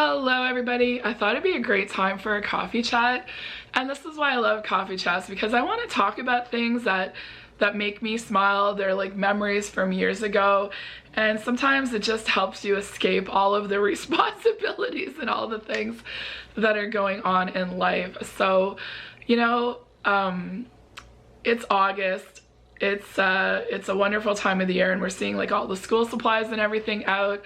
Hello everybody. I thought it'd be a great time for a coffee chat, and this is why I love coffee chats, because I want to talk about things that make me smile. They're like memories from years ago, and sometimes it just helps you escape all of the responsibilities and all the things that are going on in life. So, it's August. It's a wonderful time of the year, and we're seeing like all the school supplies and everything out.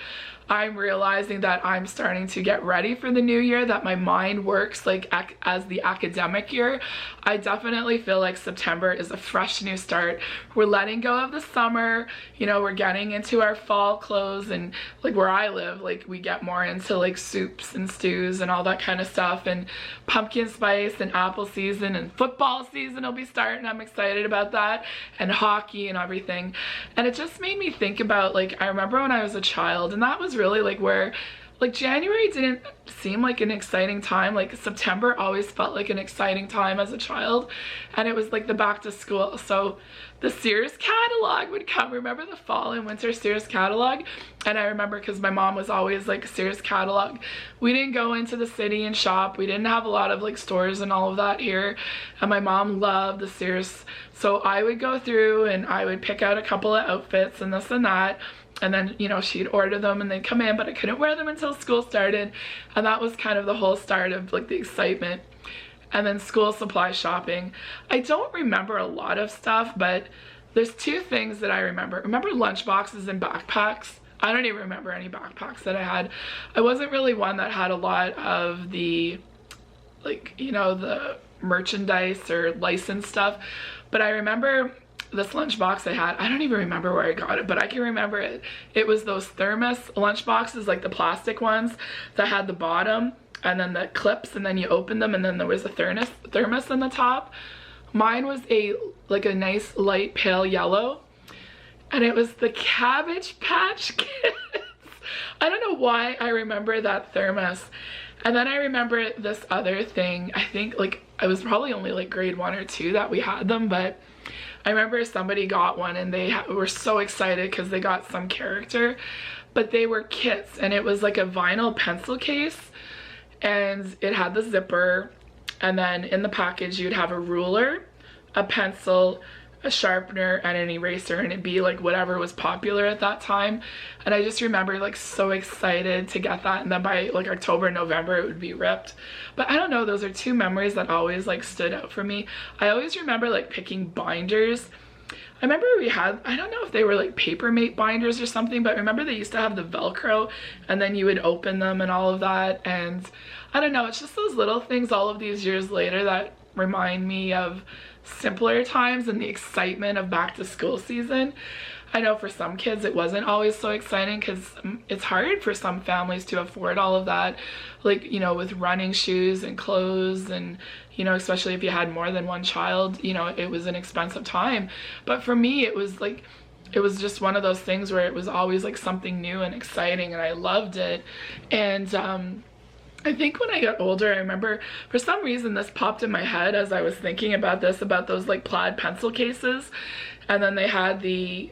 I'm realizing that I'm starting to get ready for the new year, that my mind works like as the academic year. I definitely feel like September is a fresh new start. We're letting go of the summer, we're getting into our fall clothes, and like where I live, like we get more into like soups and stews and all that kind of stuff, and pumpkin spice and apple season and football season will be starting. I'm excited about that, and hockey and everything. And it just made me think about, like, I remember when I was a child, and that was really like where like January didn't seem like an exciting time. Like September always felt like an exciting time as a child, and it was like the back to school. So the Sears catalog would come. Remember the fall and winter Sears catalog? And I remember because my mom was always like Sears catalog. We didn't go into the city and shop. We didn't have a lot of like stores and all of that here, and my mom loved the Sears. So I would go through and I would pick out a couple of outfits and this and that, and then she'd order them and they'd come in, but I couldn't wear them until school started. And that was kind of the whole start of like the excitement. And then school supply shopping. I don't remember a lot of stuff, but there's two things that I remember. Remember lunch boxes and backpacks? I don't even remember any backpacks that I had. I wasn't really one that had a lot of the like, the merchandise or licensed stuff, but I remember this lunchbox I had. I don't even remember where I got it, but I can remember it. It was those thermos lunchboxes, like the plastic ones that had the bottom and then the clips, and then you open them, and then there was a thermos on the top. Mine was a nice light pale yellow, and it was the Cabbage Patch Kids. I don't know why I remember that thermos. And then I remember this other thing. I think like I was probably only like grade 1 or 2 that we had them, but I remember somebody got one and they were so excited because they got some character, but they were kits, and it was like a vinyl pencil case, and it had the zipper, and then in the package you'd have a ruler, a pencil, a sharpener, and an eraser, and it'd be like whatever was popular at that time. And I just remember like so excited to get that, and then by like October, November it would be ripped. But I don't know, those are two memories that always like stood out for me. I always remember like picking binders. I remember we had, I don't know if they were like Papermate binders or something, but remember they used to have the Velcro, and then you would open them and all of that. And I don't know, it's just those little things all of these years later that remind me of simpler times and the excitement of back to school season. I know for some kids it wasn't always so exciting because it's hard for some families to afford all of that, like with running shoes and clothes, and especially if you had more than one child, it was an expensive time. But for me it was like, it was just one of those things where it was always like something new and exciting, and I loved it. And I think when I got older, I remember for some reason this popped in my head as I was thinking about this, about those like plaid pencil cases, and then they had the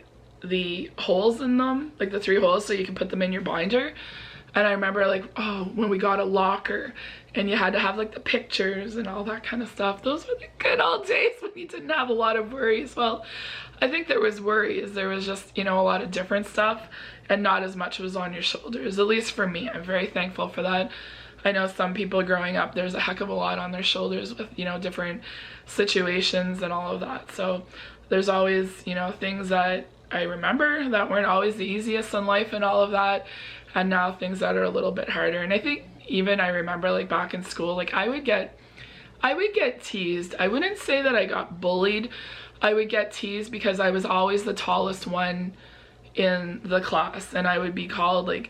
holes in them, like the 3 holes so you can put them in your binder. And I remember like, oh, when we got a locker and you had to have like the pictures and all that kind of stuff. Those were the good old days when you didn't have a lot of worries. Well, I think there was worries. There was just, a lot of different stuff, and not as much was on your shoulders, at least for me. I'm very thankful for that. I know some people growing up, there's a heck of a lot on their shoulders with, different situations and all of that. So there's always, things that I remember that weren't always the easiest in life and all of that, and now things that are a little bit harder. And I think even I remember like back in school, like I would get teased. I wouldn't say that I got bullied. I would get teased because I was always the tallest one in the class, and I would be called like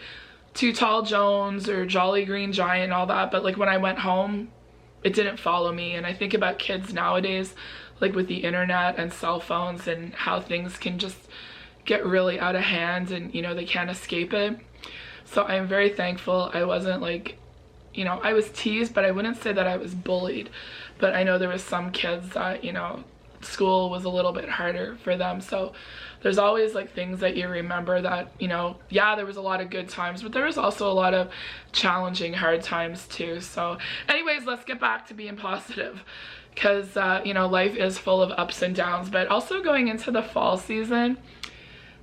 Too Tall Jones or Jolly Green Giant and all that. But like when I went home, it didn't follow me. And I think about kids nowadays, like with the internet and cell phones, and how things can just get really out of hand, and they can't escape it. So I'm very thankful I wasn't like, I was teased, but I wouldn't say that I was bullied. But I know there was some kids that school was a little bit harder for them. So there's always like things that you remember that, you know, yeah, there was a lot of good times, but there was also a lot of challenging, hard times too. So anyways, let's get back to being positive, because you know, life is full of ups and downs. But also going into the fall season,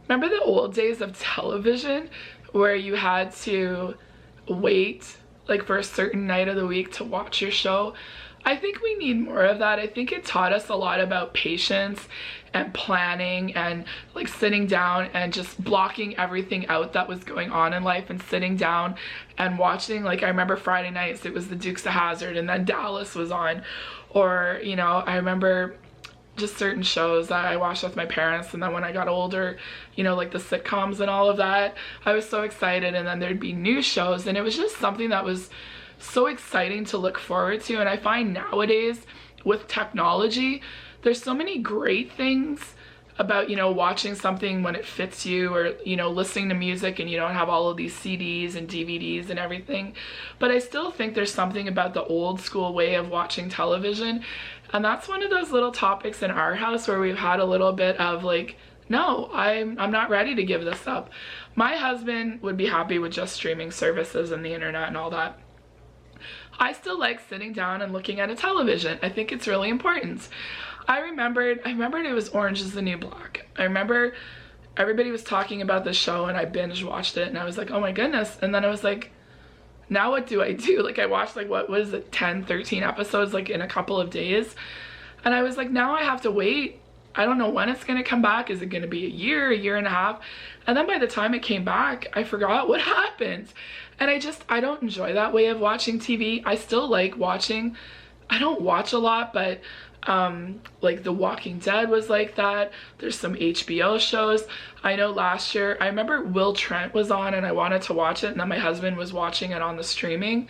remember the old days of television where you had to wait like for a certain night of the week to watch your show? I think we need more of that. I think it taught us a lot about patience and planning and like sitting down and just blocking everything out that was going on in life and sitting down and watching. Like I remember Friday nights, it was the Dukes of Hazzard and then Dallas was on. Or, you know, I remember just certain shows that I watched with my parents, and then when I got older, you know, like the sitcoms and all of that, I was so excited. And then there'd be new shows, and it was just something that was so exciting to look forward to. And I find nowadays with technology, there's so many great things about, you know, watching something when it fits you, or, you know, listening to music and you don't have all of these CDs and DVDs and everything. But I still think there's something about the old school way of watching television. And that's one of those little topics in our house where we've had a little bit of like, no, I'm not ready to give this up. My husband would be happy with just streaming services and the internet and all that. I still like sitting down and looking at a television. I think it's really important. I remembered it was Orange is the New Black. I remember everybody was talking about the show and I binge watched it and I was like, oh my goodness. And then I was like, now what do I do? Like I watched like, what was it, 10, 13 episodes like in a couple of days. And I was like, now I have to wait. I don't know when it's gonna come back. Is it gonna be a year and a half? And then by the time it came back, I forgot what happened. And I don't enjoy that way of watching TV. I still like watching. I don't watch a lot, but like The Walking Dead was like that. There's some HBO shows. I know last year, I remember Will Trent was on and I wanted to watch it, and then my husband was watching it on the streaming,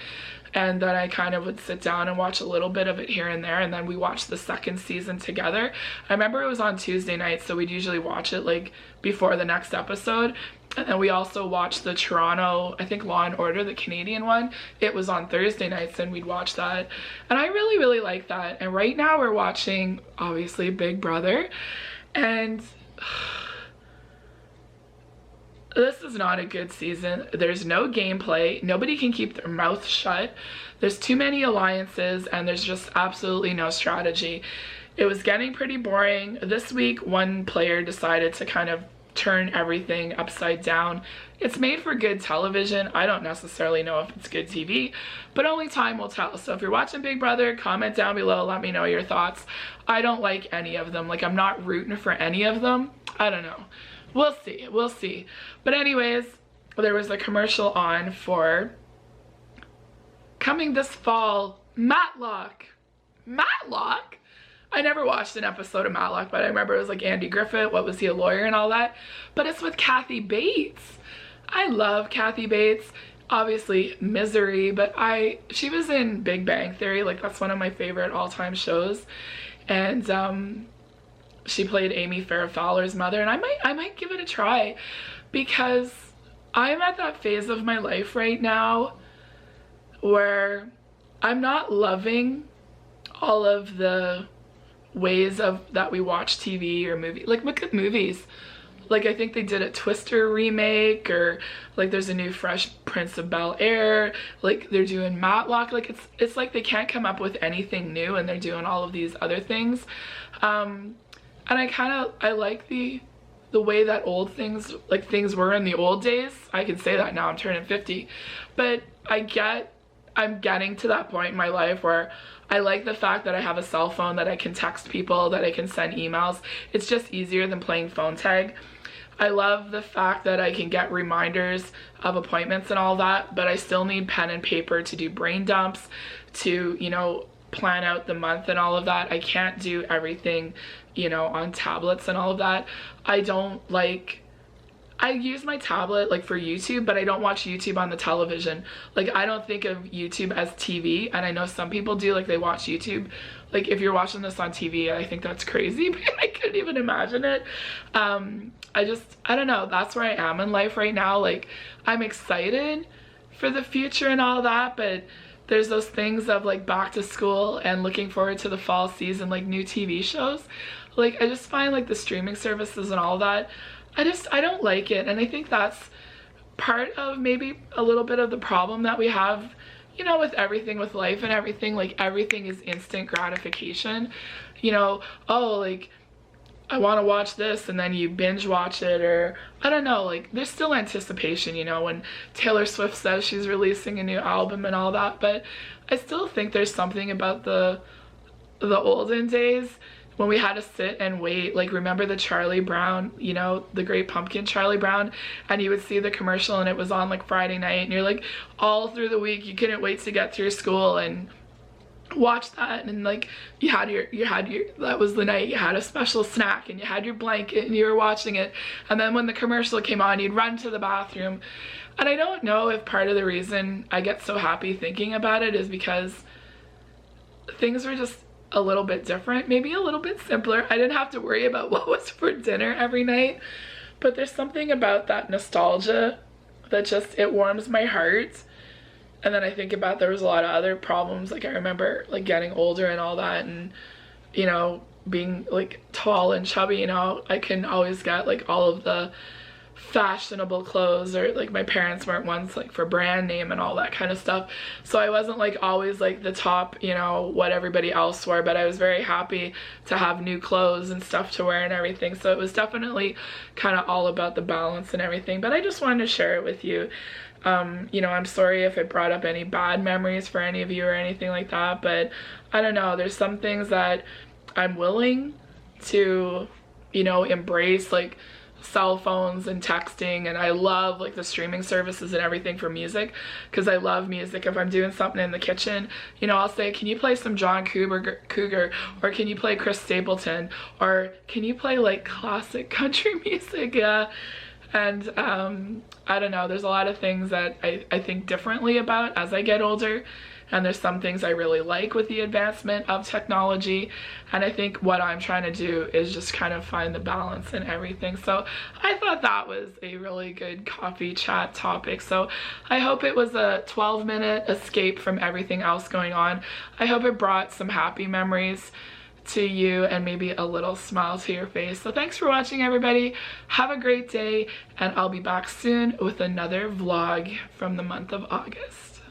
and then I kind of would sit down and watch a little bit of it here and there, and then we watched the second season together. I remember it was on Tuesday nights, so we'd usually watch it like before the next episode. And then we also watched the Toronto, I think, Law and Order, the Canadian one. It was on Thursday nights and we'd watch that. And I really, really like that. And right now we're watching, obviously, Big Brother. And this is not a good season. There's no gameplay. Nobody can keep their mouth shut. There's too many alliances and there's just absolutely no strategy. It was getting pretty boring. This week, one player decided to kind of turn everything upside down. It's made for good television. I don't necessarily know if it's good TV, but only time will tell. So if you're watching Big Brother, comment down below, let me know your thoughts. I don't like any of them. Like, I'm not rooting for any of them. I don't know. We'll see. We'll see. But anyways, there was a commercial on for coming this fall, Matlock. Matlock? I never watched an episode of Matlock, but I remember it was like Andy Griffith, what was he, a lawyer and all that? But it's with Kathy Bates. I love Kathy Bates. Obviously Misery, but she was in Big Bang Theory, like that's one of my favorite all-time shows. And she played Amy Farrah Fowler's mother, and I might give it a try, because I'm at that phase of my life right now where I'm not loving all of the ways of that we watch TV or movie. Like, look at movies. Like, I think they did a Twister remake, or like there's a new Fresh Prince of Bel-Air, like they're doing Matlock. Like it's like they can't come up with anything new and they're doing all of these other things. And I like the way that old things, like things were in the old days. I can say that now, I'm turning 50. But I'm getting to that point in my life where I like the fact that I have a cell phone, that I can text people, that I can send emails. It's just easier than playing phone tag. I love the fact that I can get reminders of appointments and all that, but I still need pen and paper to do brain dumps, to, you know, plan out the month and all of that. I can't do everything, you know, on tablets and all of that. I use my tablet like for YouTube, but I don't watch YouTube on the television. Like, I don't think of YouTube as TV, and I know some people do, like they watch YouTube. Like, if you're watching this on TV, I think that's crazy. I couldn't even imagine it. I don't know, that's where I am in life right now. Like, I'm excited for the future and all that, but there's those things of like back to school and looking forward to the fall season, like new TV shows. Like, I just find like the streaming services and all that, I don't like it. And I think that's part of maybe a little bit of the problem that we have, you know, with everything, with life and everything. Like, everything is instant gratification, you know. Oh, like, I want to watch this, and then you binge watch it, or I don't know, like, there's still anticipation, you know, when Taylor Swift says she's releasing a new album and all that. But I still think there's something about the olden days when we had to sit and wait. Like, remember the Charlie Brown, you know, the Great Pumpkin Charlie Brown, and you would see the commercial and it was on like Friday night, and you're like, all through the week you couldn't wait to get through school and watch that. And like, you had your that was the night you had a special snack and you had your blanket and you were watching it. And then when the commercial came on, you'd run to the bathroom. And I don't know if part of the reason I get so happy thinking about it is because things were just a little bit different, maybe a little bit simpler. I didn't have to worry about what was for dinner every night. But there's something about that nostalgia that just, it warms my heart. And then I think about, there was a lot of other problems. Like, I remember like getting older and all that, and, you know, being like tall and chubby, you know, I couldn't always get like all of the fashionable clothes, or like my parents weren't ones like for brand name and all that kind of stuff. So I wasn't like always like the top, you know, what everybody else wore, but I was very happy to have new clothes and stuff to wear and everything. So it was definitely kind of all about the balance and everything. But I just wanted to share it with you. You know, I'm sorry if it brought up any bad memories for any of you or anything like that, but I don't know, there's some things that I'm willing to, you know, embrace, like cell phones and texting. And I love like the streaming services and everything for music, because I love music. If I'm doing something in the kitchen, you know, I'll say, can you play some John Cougar, or can you play Chris Stapleton, or can you play like classic country music? Yeah. And I don't know, there's a lot of things that I think differently about as I get older, and there's some things I really like with the advancement of technology. And I think what I'm trying to do is just kind of find the balance in everything. So I thought that was a really good coffee chat topic. So I hope it was a 12-minute escape from everything else going on. I hope it brought some happy memories to you and maybe a little smile to your face. So thanks for watching, everybody. Have a great day, and I'll be back soon with another vlog from the month of August.